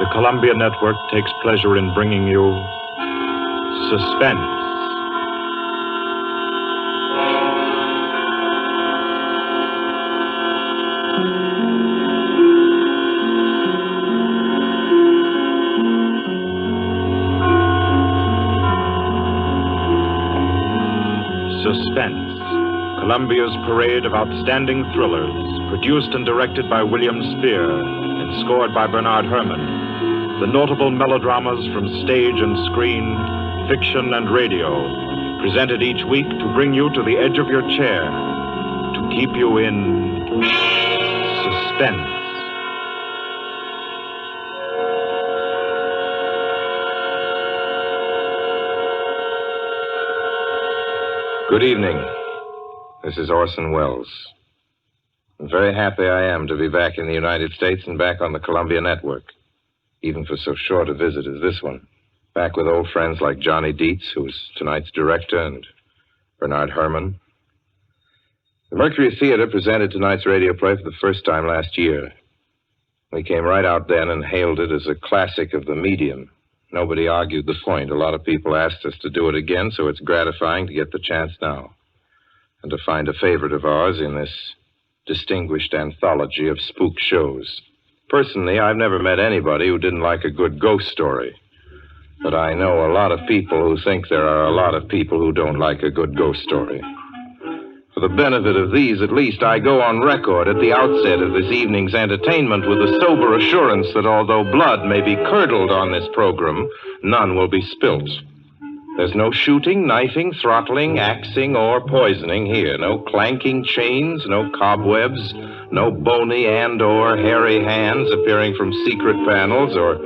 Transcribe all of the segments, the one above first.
the Columbia Network takes pleasure in bringing you Suspense. Suspense, Columbia's parade of outstanding thrillers, produced and directed by William Spear and scored by Bernard Herrmann. The notable melodramas from stage and screen, fiction and radio, presented each week to bring you to the edge of your chair, to keep you in suspense. Good evening. This is Orson Welles. I'm very happy I am to be back in the United States and back on the Columbia Network, even for so short a visit as this one. Back with old friends like Johnny Dietz, who's tonight's director, and Bernard Herrmann. The Mercury Theater presented tonight's radio play for the first time last year. We came right out then and hailed it as a classic of the medium. Nobody argued the point. A lot of people asked us to do it again, so it's gratifying to get the chance now and to find a favorite of ours in this distinguished anthology of spook shows. Personally, I've never met anybody who didn't like a good ghost story, but I know a lot of people who think there are a lot of people who don't like a good ghost story. For the benefit of these, at least, I go on record at the outset of this evening's entertainment with the sober assurance that although blood may be curdled on this program, none will be spilt. There's no shooting, knifing, throttling, axing, or poisoning here. No clanking chains, no cobwebs, no bony and/or hairy hands appearing from secret panels, or,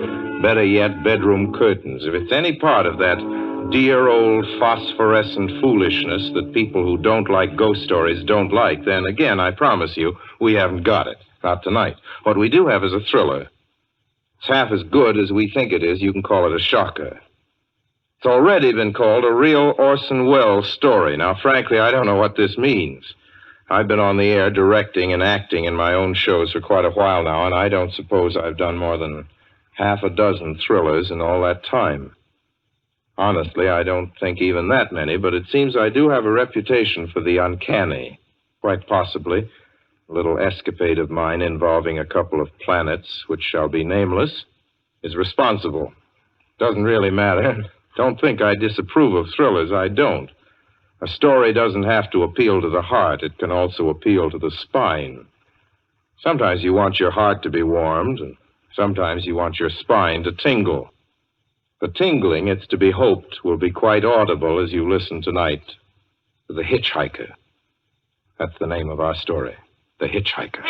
better yet, bedroom curtains. If it's any part of that dear old phosphorescent foolishness that people who don't like ghost stories don't like, then again, I promise you, we haven't got it. Not tonight. What we do have is a thriller. It's half as good as we think it is. You can call it a shocker. It's already been called a real Orson Welles story. Now, frankly, I don't know what this means. I've been on the air directing and acting in my own shows for quite a while now, and I don't suppose I've done more than half a dozen thrillers in all that time. Honestly, I don't think even that many, but it seems I do have a reputation for the uncanny. Quite possibly, a little escapade of mine involving a couple of planets, which shall be nameless, is responsible. Doesn't really matter. Don't think I disapprove of thrillers. I don't. A story doesn't have to appeal to the heart. It can also appeal to the spine. Sometimes you want your heart to be warmed, and sometimes you want your spine to tingle. The tingling, it's to be hoped, will be quite audible as you listen tonight to The Hitchhiker. That's the name of our story, The Hitchhiker.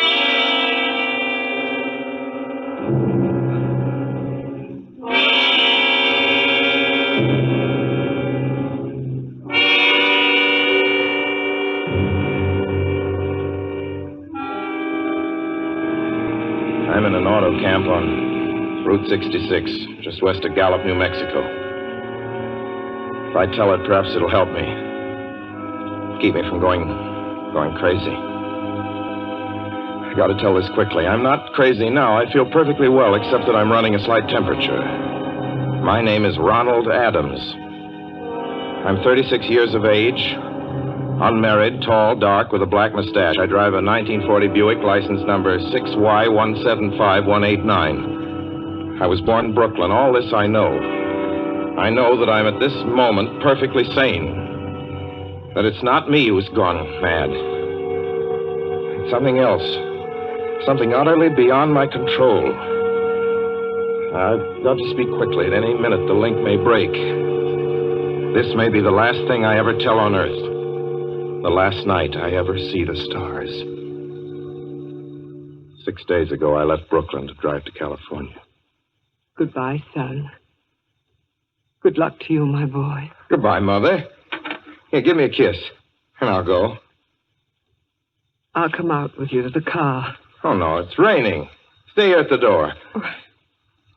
I'm in an auto camp on Route 66, just west of Gallup, New Mexico. If I tell it, perhaps it'll help me. Keep me from going crazy. I gotta tell this quickly. I'm not crazy now. I feel perfectly well, except that I'm running a slight temperature. My name is Ronald Adams. I'm 36 years of age, unmarried, tall, dark, with a black mustache. I drive a 1940 Buick, license number 6Y175189. I was born in Brooklyn. All this I know. I know that I'm at this moment perfectly sane. That it's not me who's gone mad. It's something else. Something utterly beyond my control. I've got to speak quickly. At any minute, the link may break. This may be the last thing I ever tell on Earth. The last night I ever see the stars. 6 days ago, I left Brooklyn to drive to California. Goodbye, son. Good luck to you, my boy. Goodbye, Mother. Here, give me a kiss, and I'll go. I'll come out with you to the car. Oh, no, it's raining. Stay here at the door.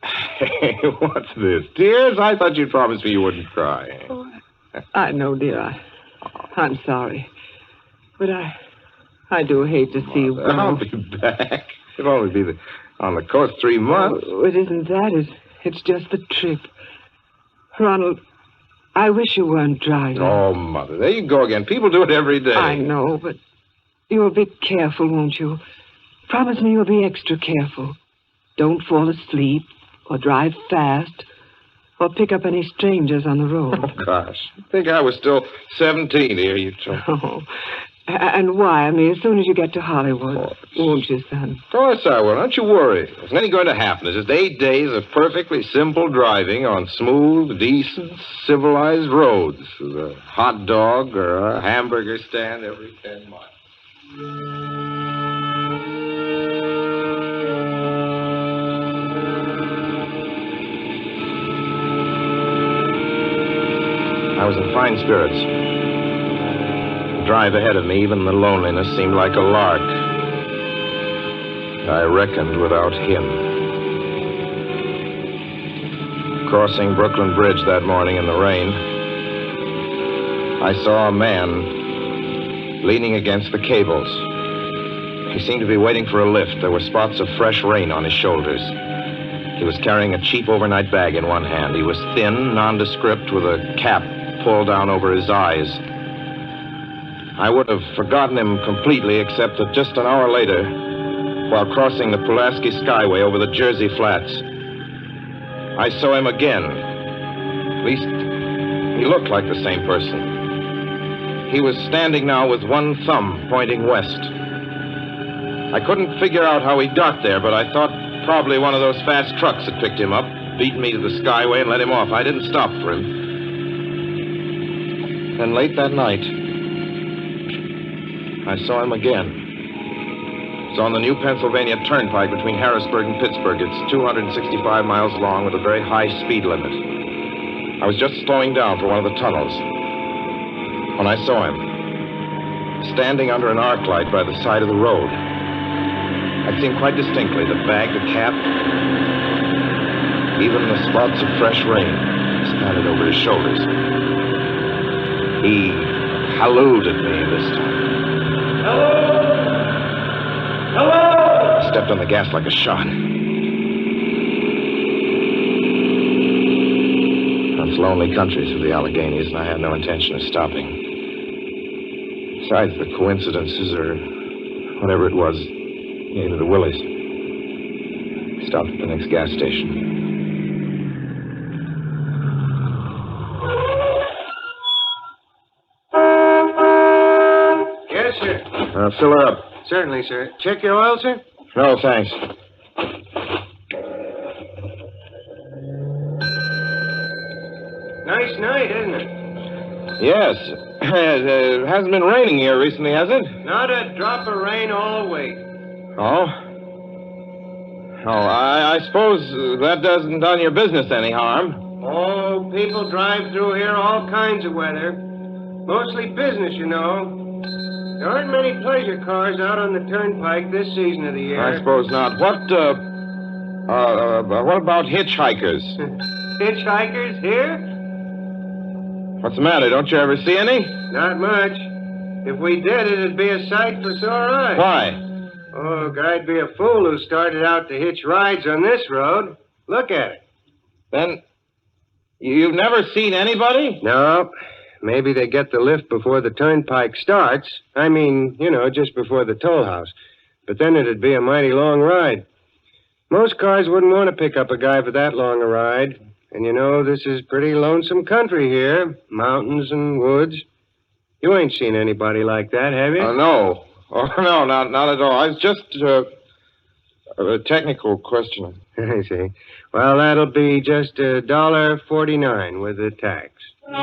Hey, what's this? Tears? I thought you'd promised me you wouldn't cry. Oh, I know, dear. I'm sorry. But I do hate to see you go. I'll be back. It'll only be the On the coast 3 months? Oh, it isn't that. It's just the trip. Ronald, I wish you weren't driving. Oh, Mother, there you go again. People do it every day. I know, but you'll be careful, won't you? Promise me you'll be extra careful. Don't fall asleep or drive fast or pick up any strangers on the road. Oh, gosh. I think I was still 17 here, you told. Oh, and why? I mean, as soon as you get to Hollywood, won't you, son? Of course I will. Don't you worry. There's nothing going to happen. It's just 8 days of perfectly simple driving on smooth, decent, civilized roads with a hot dog or a hamburger stand every 10 miles. I was in fine spirits. The drive ahead of me, even the loneliness, seemed like a lark. I reckoned without him. Crossing Brooklyn Bridge that morning in the rain, I saw a man leaning against the cables. He seemed to be waiting for a lift. There were spots of fresh rain on his shoulders. He was carrying a cheap overnight bag in one hand. He was thin, nondescript, with a cap pulled down over his eyes. I would have forgotten him completely, except that just an hour later, while crossing the Pulaski Skyway over the Jersey Flats, I saw him again. At least, he looked like the same person. He was standing now with one thumb pointing west. I couldn't figure out how he got there, but I thought probably one of those fast trucks had picked him up, beaten me to the Skyway, and let him off. I didn't stop for him. Then late that night, I saw him again. It was on the new Pennsylvania Turnpike between Harrisburg and Pittsburgh. It's 265 miles long with a very high speed limit. I was just slowing down for one of the tunnels when I saw him, standing under an arc light by the side of the road. I'd seen quite distinctly the bag, the cap, even the spots of fresh rain spattered over his shoulders. He hallooed at me this time. Hello! Hello! I stepped on the gas like a shot. It's lonely country through the Alleghenies, and I had no intention of stopping. Besides, the coincidences, or whatever it was, gave me the willies. Stopped at the next gas station. Yes, sir. Fill her up. Certainly, sir. Check your oil, sir? No, thanks. Nice night, isn't it? Yes. It hasn't been raining here recently, has it? Not a drop of rain all week. Oh? Oh, I suppose that doesn't done your business any harm. Oh, people drive through here all kinds of weather. Mostly business, you know. There aren't many pleasure cars out on the turnpike this season of the year. I suppose not. What about hitchhikers? Hitchhikers here? What's the matter? Don't you ever see any? Not much. If we did, it'd be a sight for sore eyes. Why? Oh, I'd be a fool who started out to hitch rides on this road. Look at it. Then, you've never seen anybody? No. Maybe they get the lift before the turnpike starts. I mean, you know, just before the toll house. But then it'd be a mighty long ride. Most cars wouldn't want to pick up a guy for that long a ride. And you know, this is pretty lonesome country here. Mountains and woods. You ain't seen anybody like that, have you? No. Oh, no, not at all. It's just a technical question. I see. Well, that'll be just $1.49 with the tax. The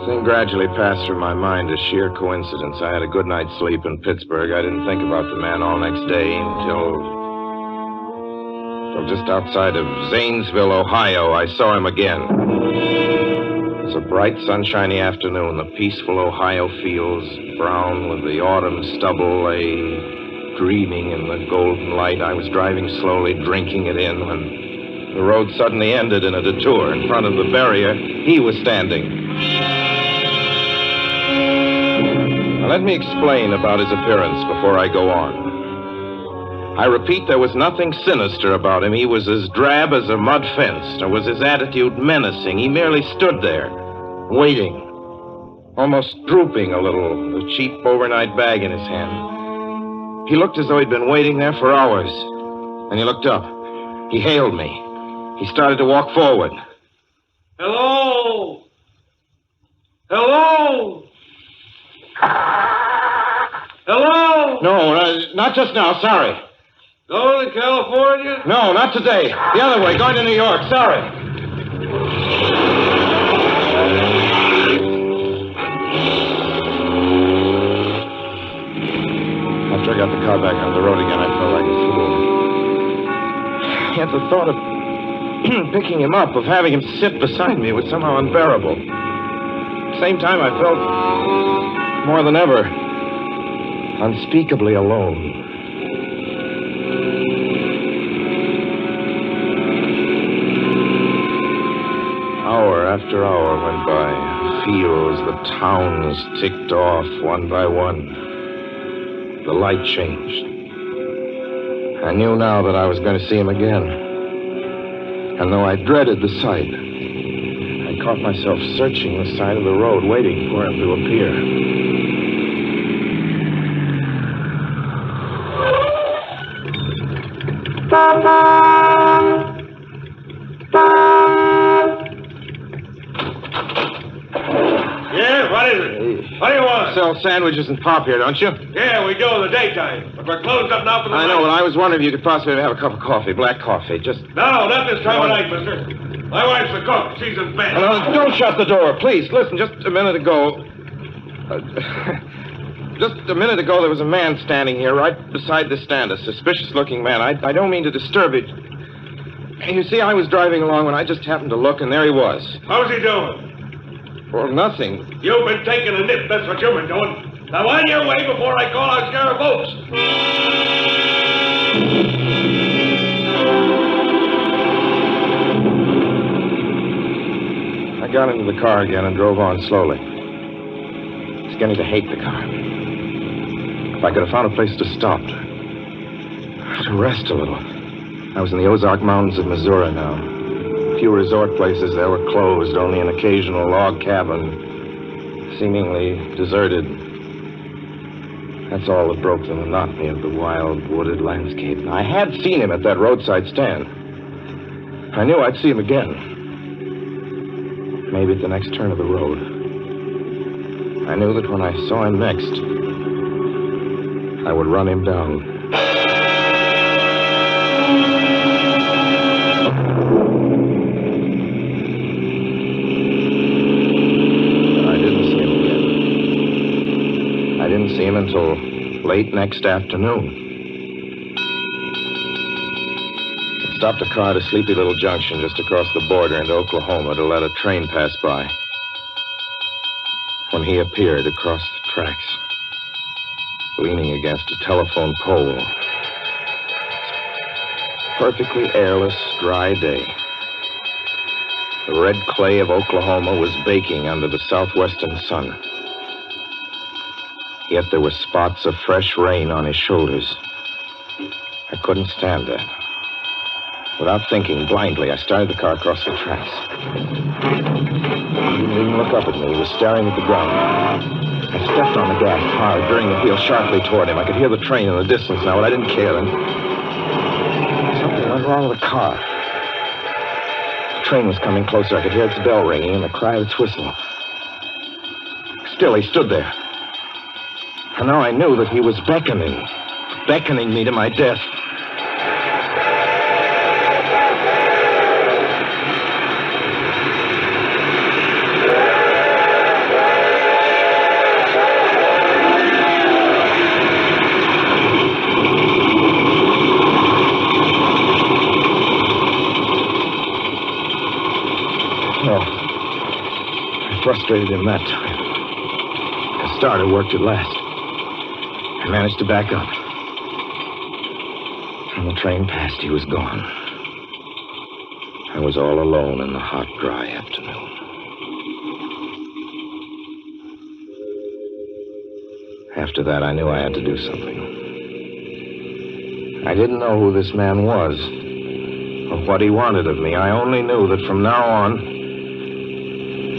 thing gradually passed through my mind as sheer coincidence. I had a good night's sleep in Pittsburgh. I didn't think about the man all next day until just outside of Zanesville, Ohio, I saw him again. It was a bright, sunshiny afternoon. The peaceful Ohio fields, brown with the autumn stubble, lay dreaming in the golden light. I was driving slowly, drinking it in, when The road suddenly ended in a detour. In front of the barrier, he was standing. Now, let me explain about his appearance before I go on. I repeat, there was nothing sinister about him. He was as drab as a mud fence, nor was his attitude menacing. He merely stood there, waiting, almost drooping a little, the cheap overnight bag in his hand. He looked as though he'd been waiting there for hours. And he looked up. He hailed me. He started to walk forward. Hello? Hello? Hello? No, not just now. Sorry. Going to California? No, not today. The other way, going to New York. Sorry. After I got the car back on the road again, I felt like a fool. Yet the thought of picking him up, of having him sit beside me, was somehow unbearable. At the same time, I felt more than ever unspeakably alone. Hour after hour went by. Fields, the towns ticked off one by one. The light changed. I knew now that I was going to see him again. And though I dreaded the sight, I caught myself searching the side of the road, waiting for him to appear. Yeah, what is it? What do you want? Sell sandwiches and pop here, don't you? Yeah, we do in the daytime. But we're closed up now for the I night. know, but I was wondering if you could possibly have a cup of coffee, black coffee, just... No, not this time of night, mister. My wife's the cook. She's in bed. No, don't shut the door, please. Listen, just a minute ago... just a minute ago, there was a man standing here right beside the stand, a suspicious-looking man. I don't mean to disturb it. You see, I was driving along when I just happened to look, and there he was. How's he doing? Well, nothing. You've been taking a nip. That's what you've been doing. Now, on your way before I call out Sheriff Oaks. I got into the car again and drove on slowly. I was beginning to hate the car. If I could have found a place to stop, to rest a little. I was in the Ozark Mountains of Missouri now. A few resort places there were closed, only an occasional log cabin, seemingly deserted. That's all that broke the monotony of the wild, wooded landscape. I had seen him at that roadside stand. I knew I'd see him again. Maybe at the next turn of the road. I knew that when I saw him next, I would run him down. I didn't see him until late next afternoon. I stopped a car at a sleepy little junction just across the border into Oklahoma to let a train pass by. When he appeared across the tracks, leaning against a telephone pole. Perfectly airless, dry day. The red clay of Oklahoma was baking under the southwestern sun. Yet there were spots of fresh rain on his shoulders. I couldn't stand that. Without thinking, blindly, I started the car across the tracks. He didn't even look up at me. He was staring at the ground. I stepped on the gas hard, veering the wheel sharply toward him. I could hear the train in the distance now, but I didn't care. Then something went wrong with the car. The train was coming closer. I could hear its bell ringing and the cry of its whistle. Still, he stood there. And now I knew that he was beckoning me to my death. No. I frustrated him that time. The starter worked at last. I managed to back up. When the train passed, he was gone. I was all alone in the hot, dry afternoon. After that, I knew I had to do something. I didn't know who this man was or what he wanted of me. I only knew that from now on,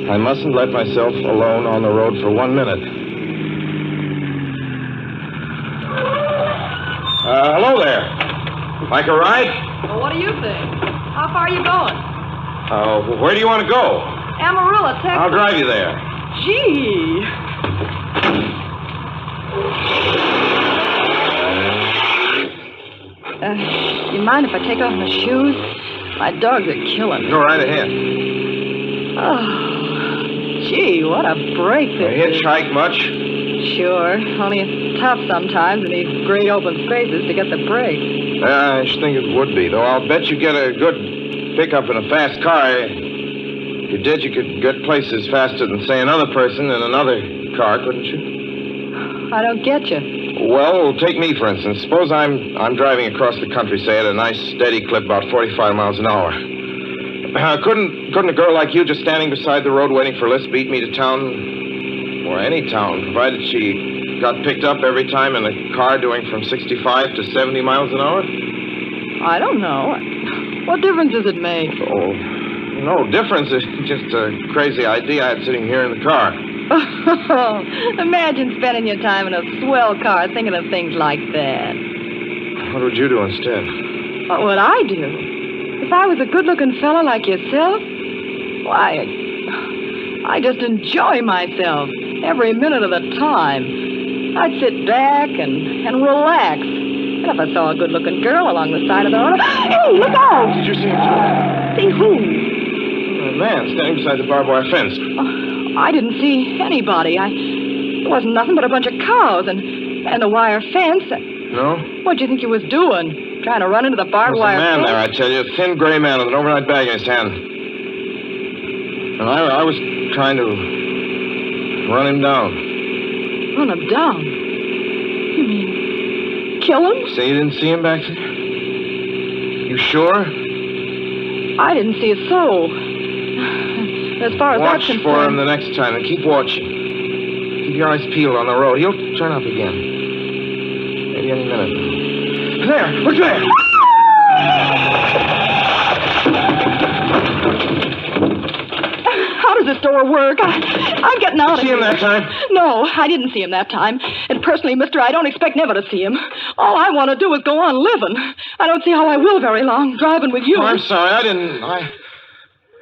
I mustn't let myself alone on the road for 1 minute. Hello there. Like a ride? Well, what do you think? How far are you going? Where do you want to go? Amarillo, Texas. I'll drive you there. Gee. You mind if I take off my shoes? My dogs are killing me. Go right ahead. Oh, gee, what a break this is. Hitchhike much? Sure, only it's tough sometimes in these great open spaces to get the break. I should think it would be, though I'll bet you get a good pickup in a fast car. If you did, you could get places faster than, say, another person in another car, couldn't you? I don't get you. Well, take me, for instance. Suppose I'm driving across the country, say, at a nice, steady clip, about 45 miles an hour. Couldn't a girl like you just standing beside the road waiting for Liz beat me to town, or any town, provided she got picked up every time in a car doing from 65 to 70 miles an hour? I don't know. What difference does it make? Oh, no difference. It's just a crazy idea I had sitting here in the car. Imagine spending your time in a swell car thinking of things like that. What would you do instead? What would I do? If I was a good-looking fella like yourself, why, I just enjoy myself every minute of the time. I'd sit back and relax. And if I saw a good-looking girl along the side of the road, hey, look out! Did you see him? See who? A man standing beside the barbed wire fence. I didn't see anybody. There wasn't nothing but a bunch of cows and a wire fence. No? What'd you think you was doing? Trying to run into the barbed wire There's a man fence? there, I tell you. A thin gray man with an overnight bag in his hand. And I was trying to run him down. Run him down? You mean kill him? Say you didn't see him back there? You sure? I didn't see a soul. As far as Watch that's concerned... for him the next time and keep watching. Keep your eyes peeled on the road. He'll turn up again. Maybe any minute. There! Look there! How does this door work? I'm getting out of here. See him that time? No, I didn't see him that time. And personally, mister, I don't expect never to see him. All I want to do is go on living. I don't see how I will very long, driving with you. Oh, I'm sorry.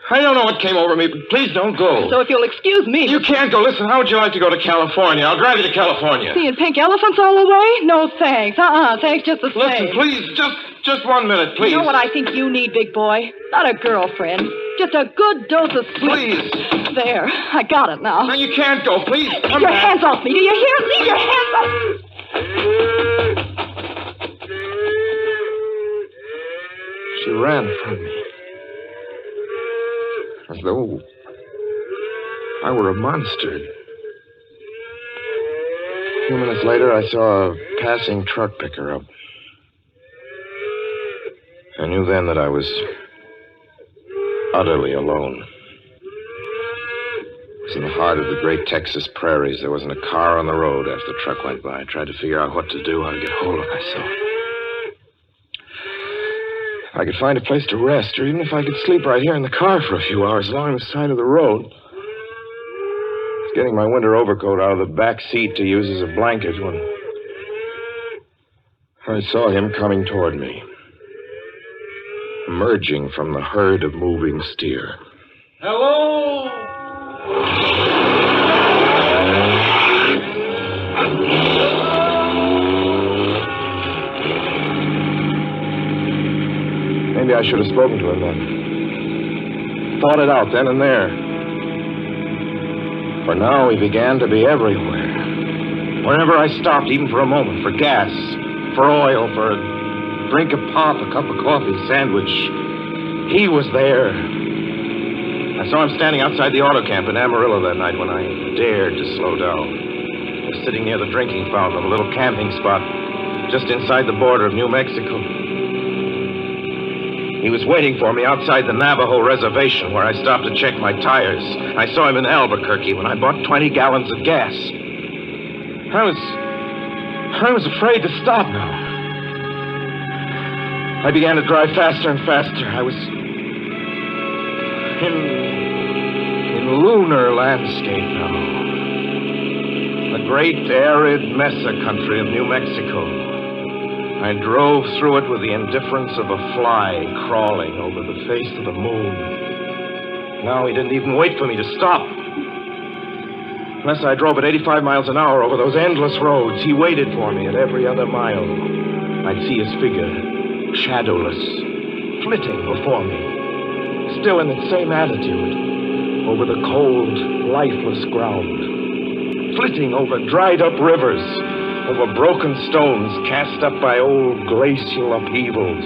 I don't know what came over me, but please don't go. So if you'll excuse me... You can't go. Listen, how would you like to go to California? I'll drive you to California. Seeing pink elephants all the way? No, thanks. Thanks just the same. Listen, please, just 1 minute, please. You know what I think you need, big boy? Not a girlfriend. Just a good dose of sleep. Please. There. I got it now. No, you can't go. Please, come Your back. hands off me. Do you hear? Leave your hands off. She ran from me. As though I were a monster. A few minutes later, I saw a passing truck pick her up. I knew then that I was utterly alone. It was in the heart of the great Texas prairies. There wasn't a car on the road after the truck went by. I tried to figure out what to do, how to get hold of myself. If I could find a place to rest, or even if I could sleep right here in the car for a few hours along the side of the road. I was getting my winter overcoat out of the back seat to use as a blanket when I saw him coming toward me, emerging from the herd of moving steer. Hello? Maybe I should have spoken to him then. Fought it out then and there. For now, he began to be everywhere. Whenever I stopped, even for a moment, for gas, for oil, for a drink of pop, a cup of coffee, sandwich, he was there. I saw him standing outside the auto camp in Amarillo that night when I dared to slow down. I was sitting near the drinking fountain, a little camping spot just inside the border of New Mexico. He was waiting for me outside the Navajo reservation where I stopped to check my tires. I saw him in Albuquerque when I bought 20 gallons of gas. I was afraid to stop now. I began to drive faster and faster. I was in lunar landscape now. The great arid mesa country of New Mexico. I drove through it with the indifference of a fly crawling over the face of the moon. Now he didn't even wait for me to stop. Unless I drove at 85 miles an hour over those endless roads, he waited for me at every other mile. I'd see his figure, shadowless, flitting before me, still in its same attitude, over the cold, lifeless ground, flitting over dried-up rivers, over broken stones cast up by old glacial upheavals,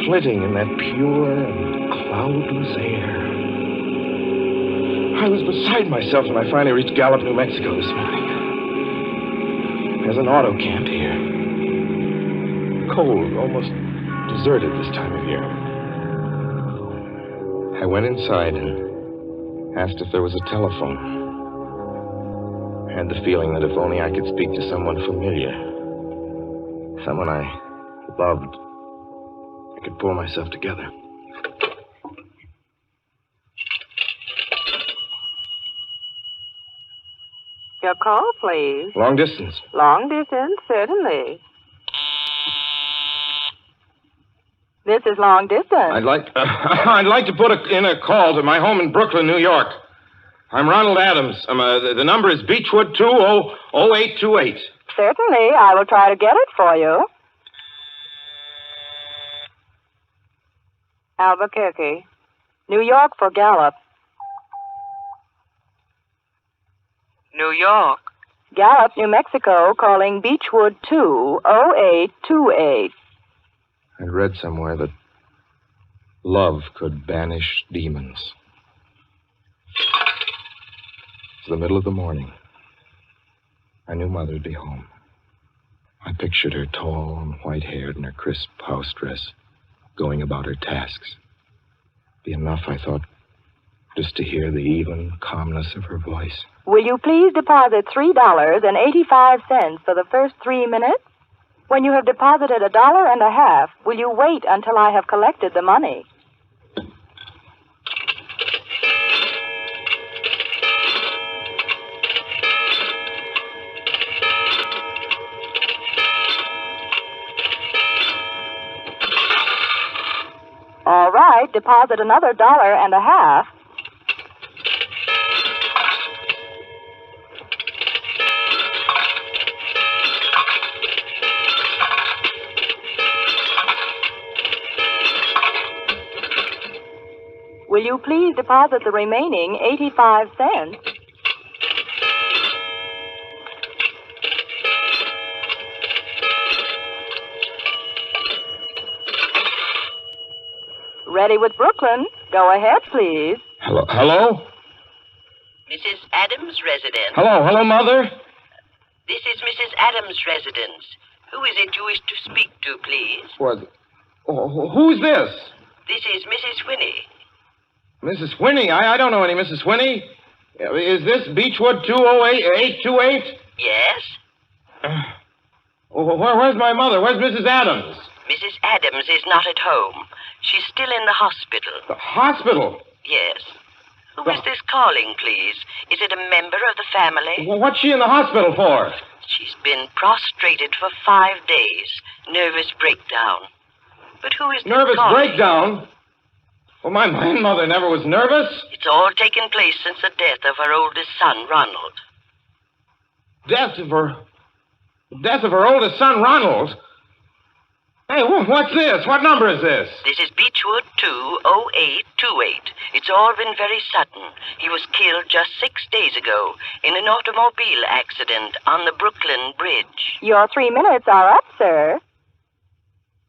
flitting in that pure and cloudless air. I was beside myself when I finally reached Gallup, New Mexico this morning. There's an auto camp here. Cold, almost deserted this time of year. I went inside and asked if there was a telephone. I had the feeling that if only I could speak to someone familiar, someone I loved, I could pull myself together. Your call, please. Long distance. Long distance, certainly. This is long distance. I'd like to put in a call to my home in Brooklyn, New York. I'm Ronald Adams. The number is Beechwood 200828. Certainly, I will try to get it for you. Albuquerque. New York for Gallup. New York. Gallup, New Mexico, calling Beechwood 20828. I'd read somewhere that love could banish demons. It's the middle of the morning. I knew Mother would be home. I pictured her tall and white-haired in her crisp house dress, going about her tasks. Be enough, I thought, just to hear the even calmness of her voice. Will you please deposit $3.85 for the first 3 minutes? When you have deposited $1.50, will you wait until I have collected the money? All right, deposit another $1.50. Will you please deposit the remaining 85 cents? Ready with Brooklyn. Go ahead, please. Hello? Mrs. Adams' residence. Hello, Mother? This is Mrs. Adams' residence. Who is it you wish to speak to, please? What? Who's this? This is Mrs. Whinney. Mrs. Whinney? I don't know any Mrs. Whinney. Is this Beechwood 200828? Yes? Where's my mother? Where's Mrs. Adams? Mrs. Adams is not at home. She's still in the hospital. The hospital? Yes. Who is this calling, please? Is it a member of the family? Well, what's she in the hospital for? She's been prostrated for 5 days. Nervous breakdown. But who is this Nervous calling? breakdown? Well, my mother never was nervous. It's all taken place since the death of her oldest son, Ronald. Death of her oldest son, Ronald? Hey, what's this? What number is this? This is Beechwood 20828. It's all been very sudden. He was killed just 6 days ago in an automobile accident on the Brooklyn Bridge. Your 3 minutes are up, sir.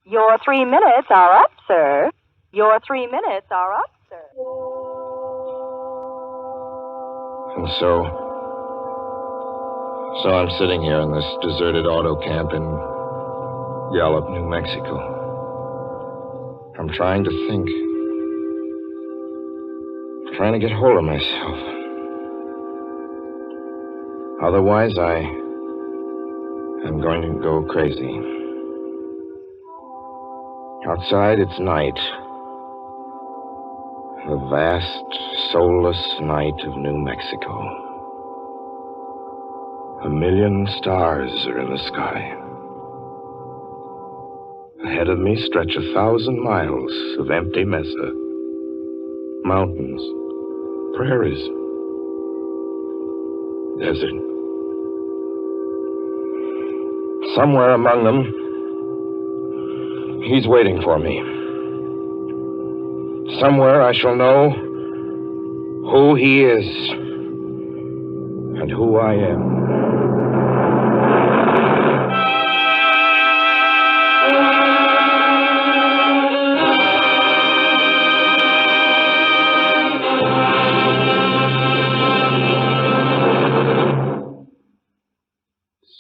Your 3 minutes are up, sir. Your 3 minutes are up, sir. And so I'm sitting here in this deserted auto camp in Gallup, New Mexico. I'm trying to think. Trying to get hold of myself. Otherwise, I'm going to go crazy. Outside, it's night. The vast, soulless night of New Mexico. 1,000,000 stars are in the sky. Ahead of me stretch 1,000 miles of empty mesa. Mountains, prairies, desert. Somewhere among them, he's waiting for me. Somewhere I shall know who he is and who I am.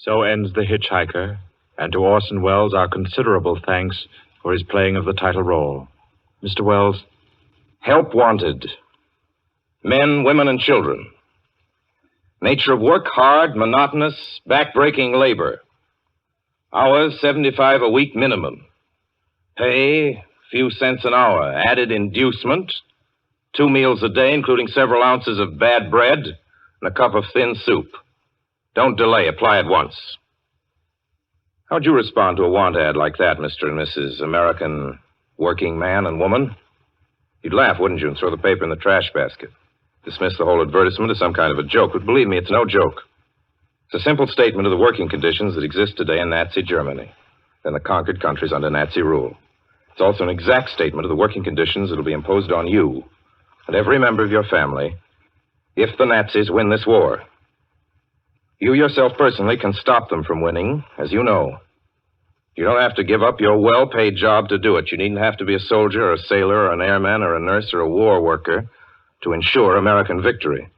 So ends The Hitchhiker, and to Orson Welles our considerable thanks for his playing of the title role. Mr. Welles? Help wanted. Men, women, and children. Nature of work, hard, monotonous, back-breaking labor. Hours, 75 a week minimum. Pay, few cents an hour. Added inducement, 2 meals a day, including several ounces of bad bread and a cup of thin soup. Don't delay. Apply at once. How'd you respond to a want ad like that, Mr. and Mrs. American working man and woman? You'd laugh, wouldn't you, and throw the paper in the trash basket. Dismiss the whole advertisement as some kind of a joke. But believe me, it's no joke. It's a simple statement of the working conditions that exist today in Nazi Germany and the conquered countries under Nazi rule. It's also an exact statement of the working conditions that will be imposed on you and every member of your family if the Nazis win this war. You yourself personally can stop them from winning, as you know. You don't have to give up your well-paid job to do it. You needn't have to be a soldier or a sailor or an airman or a nurse or a war worker to ensure American victory.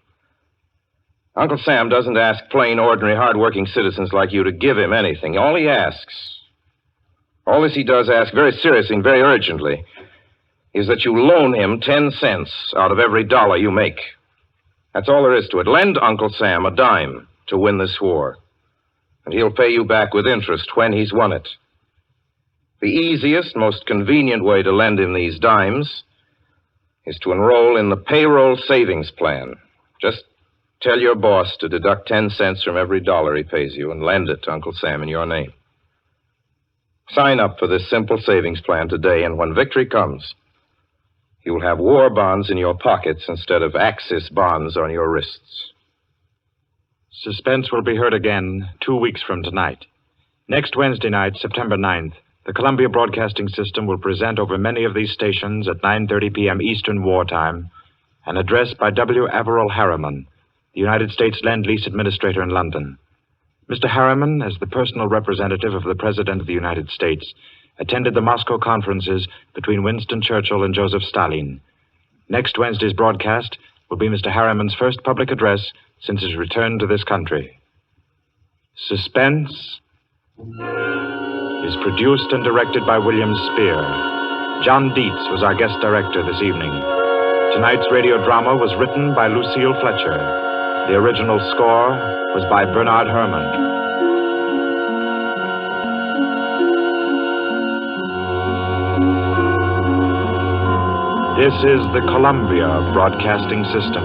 Uncle Sam doesn't ask plain, ordinary, hard-working citizens like you to give him anything. All he does ask very seriously and very urgently is that you loan him 10 cents out of every dollar you make. That's all there is to it. Lend Uncle Sam a dime to win this war, and he'll pay you back with interest when he's won it. The easiest, most convenient way to lend him these dimes is to enroll in the payroll savings plan. Just tell your boss to deduct 10 cents from every dollar he pays you and lend it to Uncle Sam in your name. Sign up for this simple savings plan today, and when victory comes, you will have war bonds in your pockets instead of Axis bonds on your wrists. Suspense will be heard again 2 weeks from tonight. Next Wednesday night, September 9th, the Columbia Broadcasting System will present over many of these stations at 9:30 p.m. Eastern Wartime an address by W. Averill Harriman, the United States Lend-Lease Administrator in London. Mr. Harriman, as the personal representative of the President of the United States, attended the Moscow conferences between Winston Churchill and Joseph Stalin. Next Wednesday's broadcast will be Mr. Harriman's first public address since his return to this country. Suspense is produced and directed by William Spear. John Dietz was our guest director this evening. Tonight's radio drama was written by Lucille Fletcher. The original score was by Bernard Herrmann. This is the Columbia Broadcasting System.